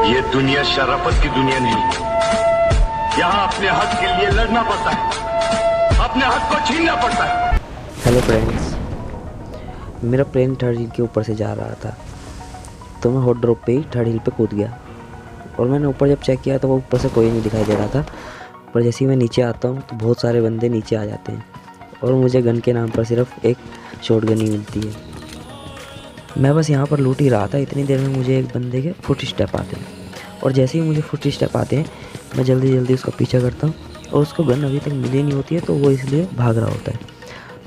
ये दुनिया शराफत की दुनिया नहीं। यहाँ अपने हक के लिए लड़ना पड़ता है, अपने हक को छीनना पड़ता है। हेलो फ्रेंड्स, मेरा प्लेन थर्ड हिल के ऊपर से जा रहा था, तो मैं हॉट ड्रॉप पे ही थर्ड हिल पे कूद गया। और मैंने ऊपर जब चेक किया तो वो ऊपर से कोई नहीं दिखाई दे रहा था, पर जैसे ही मैं नीचे आता हूँ तो बहुत सारे बंदे नीचे आ जाते हैं और मुझे गन के नाम पर सिर्फ एक शॉटगन ही मिलती है। मैं बस यहाँ पर लूट ही रहा था, इतनी देर में मुझे एक बंदे के फुट स्टेप आते हैं और जैसे ही मुझे फुट स्टेप आते हैं मैं जल्दी जल्दी उसका पीछा करता हूँ और उसको गन अभी तक मिली नहीं होती है, तो वो इसलिए भाग रहा होता है।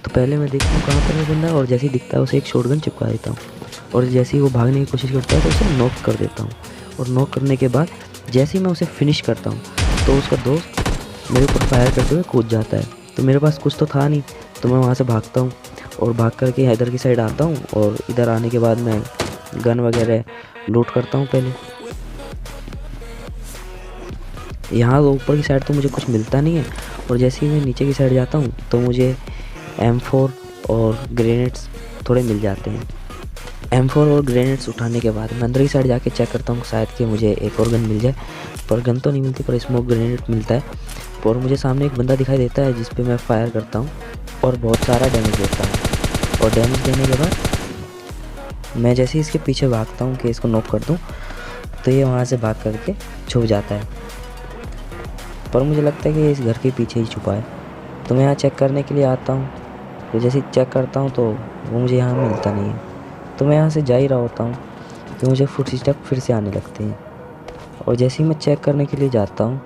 तो पहले मैं देखता हूँ कहाँ पर है बंदा, और जैसे ही दिखता है उसे एक शॉटगन चिपका देता हूँ और जैसे ही वो भागने की कोशिश करता है तो उसे नॉक कर देता हूँ। और नॉक करने के बाद जैसे ही मैं उसे फिनिश करता हूँ तो उसका दोस्त मेरे ऊपर फायर करते हुए कूद जाता है। तो मेरे पास कुछ तो था नहीं, तो मैं वहाँ से भागता हूँ और भाग करके इधर की साइड आता हूँ और इधर आने के बाद मैं गन वगैरह लूट करता हूँ। पहले यहाँ ऊपर की साइड तो मुझे कुछ मिलता नहीं है, और जैसे ही मैं नीचे की साइड जाता हूँ तो मुझे M4 और ग्रेनेड्स थोड़े मिल जाते हैं। M4 और ग्रेनेड्स उठाने के बाद मैं अंदर की साइड जाके चेक करता हूँ शायद कि मुझे एक और गन मिल जाए, पर गन तो नहीं मिलती, पर स्मोक ग्रेनेड मिलता है। और मुझे सामने एक बंदा दिखाई देता है जिस पे मैं फायर करता हूँ और बहुत सारा डैमेज देता हूँ। और डैमेज देने के बाद मैं जैसे ही इसके पीछे भागता हूँ कि इसको नॉक कर दूँ, तो ये वहाँ से भाग करके छुप जाता है, पर मुझे लगता है कि इस घर के पीछे ही छुपा है। तो मैं यहाँ चेक करने के लिए आता हूँ, तो जैसे ही चेक करता हूँ तो वो मुझे यहाँ मिलता नहीं है। तो मैं यहाँ से जा ही रहा होता हूँ कि मुझे फुट स्टेप फिर से आने लगते हैं, और जैसे ही मैं चेक करने के लिए जाता हूँ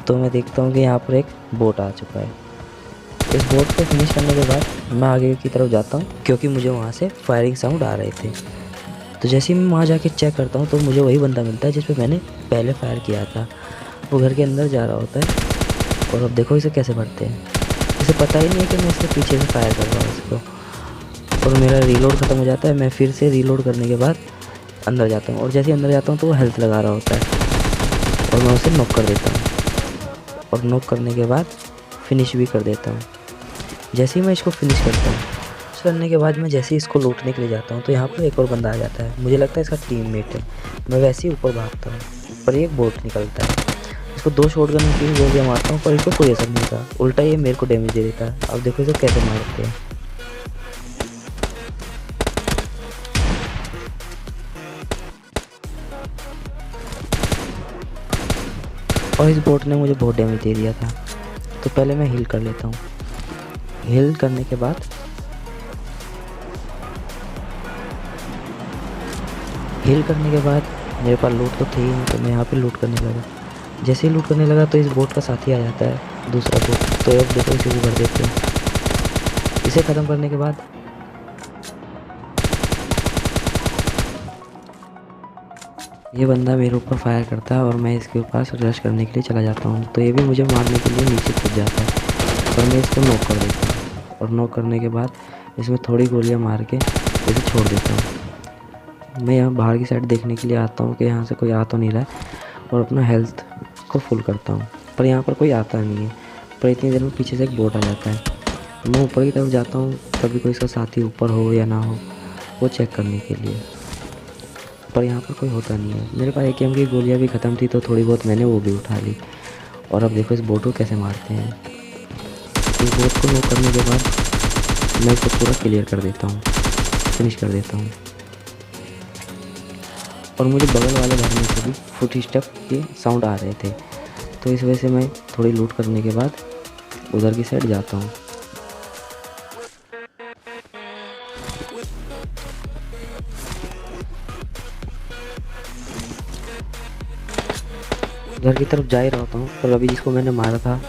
तो मैं देखता हूँ कि यहाँ पर एक बोट आ चुका है। इस बोट को फिनिश करने के बाद मैं आगे की तरफ जाता हूँ क्योंकि मुझे वहाँ से फायरिंग साउंड आ रहे थे। तो जैसे ही मैं वहाँ जाके चेक करता हूँ तो मुझे वही बंदा मिलता है जिस पे मैंने पहले फायर किया था। वो घर के अंदर जा रहा होता है और अब देखो इसे कैसे भरते हैं। इसे पता ही नहीं है कि मैं इसके पीछे से फायर कर रहा हूँ इसको, और मेरा रीलोड ख़त्म हो जाता है। मैं फिर से रीलोड करने के बाद अंदर जाता हूँ, और जैसे ही अंदर जाता हूँ तो वो हेल्थ लगा रहा होता है और मैं उसे नॉक कर देता हूँ, और नॉक करने के बाद फिनिश भी कर देता हूँ। जैसे ही मैं इसको फिनिश करता हूँ, करने के बाद मैं जैसे ही इसको लूटने के लिए जाता हूँ तो यहाँ पर एक और बंदा आ जाता है। मुझे लगता है इसका टीममेट है। मैं वैसे ही ऊपर भागता हूँ, पर एक बोट निकलता है। इसको 2 शॉटगन की गोलियाँ मारता हूँ पर इसको कोई असर नहीं होता, उल्टा ये मेरे को डैमेज दे देता है। अब देखो इसे कैसे मारते हैं। और इस बोट ने मुझे बहुत डैमेज दे दिया था, तो पहले मैं हील कर लेता हूँ। हील करने के बाद मेरे पास लूट तो थी ही नहीं, तो मैं यहाँ पे लूट करने लगा। जैसे ही लूट करने लगा तो इस बोट का साथी आ जाता है, दूसरा बोट। तो अब देखो इसे भी भर देते हैं। इसे ख़त्म करने के बाद ये बंदा मेरे ऊपर फायर करता है और मैं इसके पास रश करने के लिए चला जाता हूँ, तो ये भी मुझे मारने के लिए नीचे कूद जाता है, और मैं इसको नॉक कर देता हूँ। और नॉक करने के बाद इसमें थोड़ी गोलियाँ मार के इसे छोड़ देता हूँ। मैं यहाँ बाहर की साइड देखने के लिए आता हूँ कि यहाँ से कोई आ तो नहीं रहा है, और अपना हेल्थ को फुल करता हूँ, पर यहाँ पर कोई आता नहीं है। पर इतनी देर में पीछे से एक बोट आ जाता है। मैं ऊपर की तरफ जाता हूँ, कभी कोई इसका साथी ऊपर हो या ना हो वो चेक करने के लिए, पर यहाँ पर कोई होता नहीं है। मेरे पास AKM की गोलियाँ भी ख़त्म थी, तो थोड़ी बहुत मैंने वो भी उठा ली। और अब देखो इस बोट को कैसे मारते हैं। इस बोट को नॉक करने के बाद मैं इसको पूरा क्लियर कर देता हूँ, फिनिश कर देता हूँ। और मुझे बगल वाले घर में से भी फुट स्टेप के साउंड आ रहे थे, तो इस वजह से मैं थोड़ी लूट करने के बाद उधर की साइड जाता हूँ। घर की तरफ जा ही रहा हूँ, पर अभी जिसको मैंने मारा था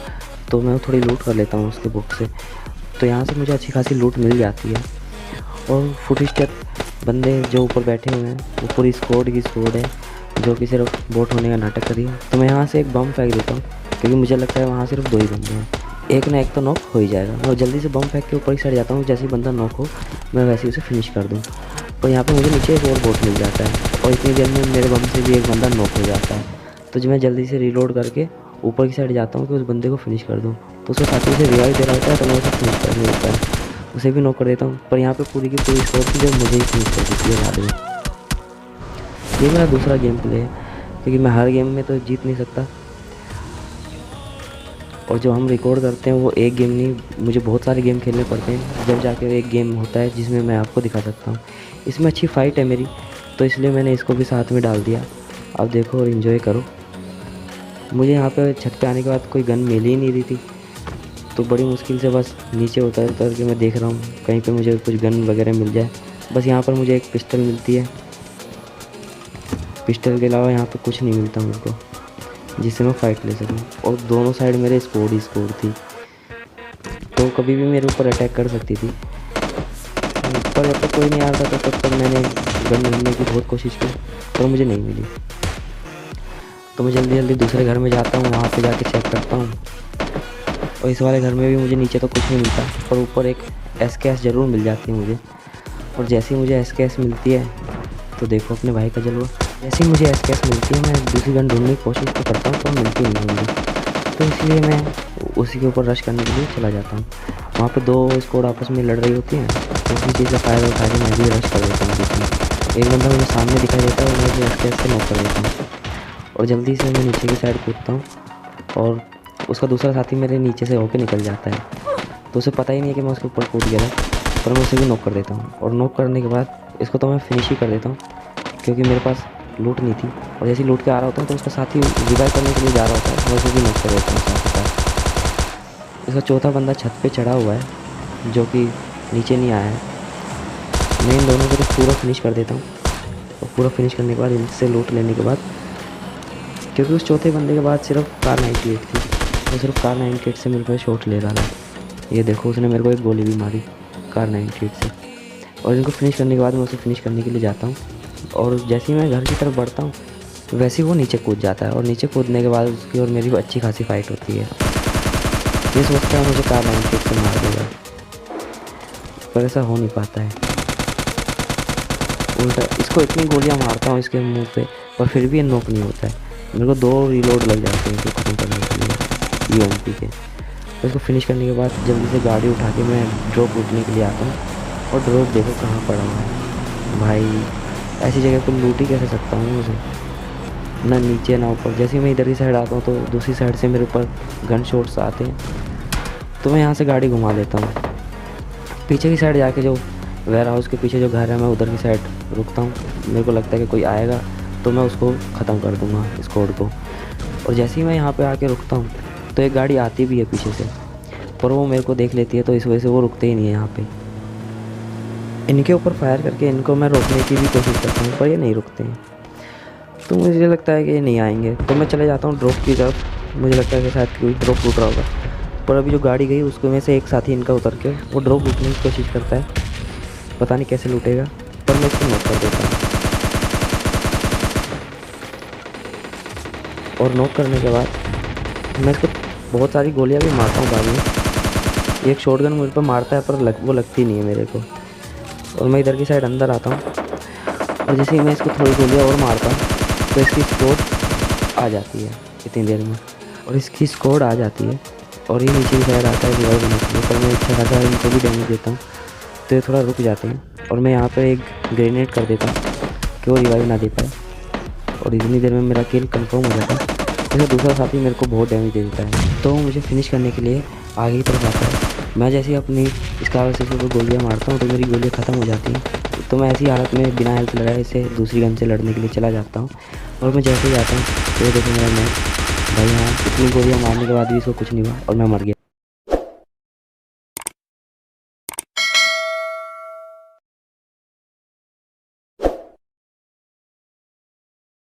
तो मैं थोड़ी लूट कर लेता हूँ उसके बुक से। तो यहाँ से मुझे अच्छी खासी लूट मिल जाती है। और फुट स्टेप बंदे जो ऊपर बैठे हुए हैं वो पूरी स्क्वाड की स्क्वाड है, जो कि सिर्फ बोट होने का नाटक करी है। तो मैं यहाँ से एक बम फेंक देता हूँ, क्योंकि मुझे लगता है वहाँ सिर्फ 2 ही बंदे हैं, एक ना एक तो नॉक हो ही जाएगा। मैं जल्दी से बम फेंक के ऊपर की साइड जाता हूँ, जैसे ही बंदा नॉक हो मैं वैसे ही उसे फिनिश कर दूँ। और यहाँ पर मुझे नीचे एक और बोट मिल जाता है, और इतनी देर में मेरे बम से भी एक बंदा नॉक हो जाता है। तो जब मैं जल्दी से रीलोड करके ऊपर की साइड जाता हूँ कि उस बंदे को फिनिश कर दूँ, तो उसके साथ ही उसे रिवाइव दे रहा होता है, तो मैं उसे फिनिश करने देता है, उसे भी नॉक कर देता हूँ। पर यहाँ पे पूरी की पूरी स्कोर थी जो मुझे ही फिनिश कर देती है बाद में। ये मेरा दूसरा गेम प्ले है, क्योंकि मैं हर गेम में तो जीत नहीं सकता, और जो हम रिकॉर्ड करते हैं वो एक गेम नहीं, मुझे बहुत सारे गेम खेलने पड़ते हैं, जब जाके एक गेम होता है जिसमें मैं आपको दिखा सकता हूँ। इसमें अच्छी फ़ाइट है मेरी, तो इसलिए मैंने इसको भी साथ में डाल दिया। अब देखो और इन्जॉय करो। मुझे यहाँ पे छत पे आने के बाद कोई गन मिल ही नहीं रही थी, तो बड़ी मुश्किल से बस नीचे उतर उतर के मैं देख रहा हूँ कहीं पे मुझे कुछ गन वगैरह मिल जाए। बस यहाँ पर मुझे एक पिस्टल मिलती है, पिस्टल के अलावा यहाँ पे कुछ नहीं मिलता मेरे को जिससे मैं फ़ाइट ले सकूँ। और दोनों साइड मेरे स्कोर ही स्कोर थी, तो कभी भी मेरे ऊपर अटैक कर सकती थी। पर जब तक कोई नहीं आ रहा था तब तक मैंने गन ढूंढने की बहुत कोशिश की, पर मुझे नहीं मिली। तो मैं जल्दी जल्दी दूसरे घर में जाता हूँ, वहाँ पे जाके चेक करता हूँ, और इस वाले घर में भी मुझे नीचे तो कुछ नहीं मिलता, पर ऊपर एक SKS ज़रूर मिल जाती है मुझे। और जैसे ही मुझे SKS मिलती है तो देखो अपने भाई का जलवा। जैसे ही मुझे SKS मिलती है मैं दूसरी गन ढूंढने की कोशिश तो करता हूँ, पर मिलती नहीं है मुझे, तो इसलिए मैं उसी के ऊपर रश करने के लिए चला जाता हूँ। वहाँ पे 2 स्क्वाड आपस में लड़ रही होती हैं, तो उसी चीज़ का फ़ायदा उठा के मैं भी रश कर देता हूँ बीच में। एक बंदा मुझे सामने दिखाई देता है और मैं उसे SKS से नॉक कर देता हूँ, और जल्दी से मैं नीचे की साइड कूदता हूँ, और उसका दूसरा साथी मेरे नीचे से होके निकल जाता है, तो उसे पता ही नहीं है कि मैं उसके ऊपर कूद गया था, पर मैं उसे भी नॉक कर देता हूँ। और नॉक करने के बाद इसको तो मैं फिनिश ही कर देता हूँ, क्योंकि मेरे पास लूट नहीं थी। और जैसे ही लूट के आ रहा होता हूँ तो उसका साथी रिवाइव करने के लिए जा रहा होता है, मैं उसे भी नॉक कर देता हूँ साथ ही साथ। इसका चौथा बंदा छत पे चढ़ा हुआ है जो कि नीचे नहीं आया है। मैं इन दोनों को तो पूरा फिनिश कर देता हूँ, और पूरा फिनिश करने के बाद इनसे लूट लेने के बाद, क्योंकि उस चौथे बंदे के बाद सिर्फ कार 98 थी, वो सिर्फ कार 98 से मेरे को शॉट ले रहा था। ये देखो उसने मेरे को एक गोली भी मारी कार 98 से। और इनको फिनिश करने के बाद मैं उसे फिनिश करने के लिए जाता हूँ, और जैसे ही मैं घर की तरफ बढ़ता हूँ वैसे ही वो नीचे कूद जाता है, और नीचे कूदने के बाद उसकी और मेरी अच्छी खासी फाइट होती है। ये सोचता है मुझे कार 98 से मार देगा, पर ऐसा हो नहीं पाता है। उल्टा इसको इतनी गोलियाँ मारता हूँ इसके मुँह पे, पर फिर भी ये नॉक नहीं होता है। मेरे को 2 रीलोड लग जाते हैं इसको ख़त्म करने के लिए EMP के। तो इसको फिनिश करने के बाद जल्दी से गाड़ी उठा के मैं ड्रॉप लूटने के लिए आता हूँ, और ड्रॉप देखो कहाँ पड़ा हुआ है भाई। ऐसी जगह पर लूट ही कैसे सकता हूँ उसे, ना नीचे ना ऊपर। जैसे ही मैं इधर की साइड आता हूँ तो दूसरी साइड से मेरे ऊपर गन शॉट्स आते हैं, तो मैं यहाँ से गाड़ी घुमा लेता हूँ। पीछे की साइड जाके जो वेयर हाउस के पीछे जो घर है मैं उधर की साइड रुकता हूँ। मेरे को लगता है कि कोई आएगा तो मैं उसको ख़त्म कर दूँगा स्क्वाड को। और जैसे ही मैं यहाँ पे आके रुकता हूँ तो एक गाड़ी आती भी है पीछे से, पर वो मेरे को देख लेती है, तो इस वजह से वो रुकते ही नहीं है यहाँ पे। इनके ऊपर फायर करके इनको मैं रोकने की भी कोशिश करता हूँ, पर ये नहीं रुकते हैं, तो मुझे लगता है कि ये नहीं आएंगे, तो मैं चले जाता हूँ ड्रॉप की तरफ। मुझे लगता है कि शायद कोई ड्रॉप लूट रहा होगा, पर अभी जो गाड़ी गई उसको में से एक साथी इनका उतर के वो ड्रॉप लूटने की कोशिश करता है। पता नहीं कैसे लूटेगा, पर मैं इसको नॉक कर देता हूँ। और नॉक करने के बाद मैं इसको बहुत सारी गोलियां भी मारता हूँ बाद में। एक शॉटगन मुझे पर मारता है, पर वो लगती नहीं है मेरे को। और मैं इधर की साइड अंदर आता हूँ, और जैसे ही मैं इसको थोड़ी गोलियां और मारता हूँ तो इसकी स्कोर आ जाती है इतनी देर में, और इसकी स्कोर आ जाती है, और ये नीचे की साइड आता है रिवाइव होने के लिए। पर मैं अच्छा खासा इनको भी डैमेज देता हूँ, तो ये थोड़ा रुक जाते हैं, और मैं यहाँ पर एक ग्रेनेड कर देता हूँ कि वो रिवाइव ना दे पाए, और इतनी देर में मेरा किल कंफर्म हो जाता है। जैसे दूसरा साथी मेरे को बहुत डैमेज दे देता है, तो मुझे फिनिश करने के लिए आगे की तरफ आता है। मैं जैसे ही अपनी स्कार से गोलियां मारता हूँ तो मेरी गोलियां ख़त्म हो जाती हैं, तो मैं ऐसी हालत में बिना हेल्थ लगाए इसे दूसरी गन से लड़ने के लिए चला जाता हूँ। और मैं जैसे ही आता हूँ तो देखो मेरा मैच भाई, हाँ इतनी गोलियां मारने के बाद भी इसको कुछ नहीं हुआ और मैं मर गया।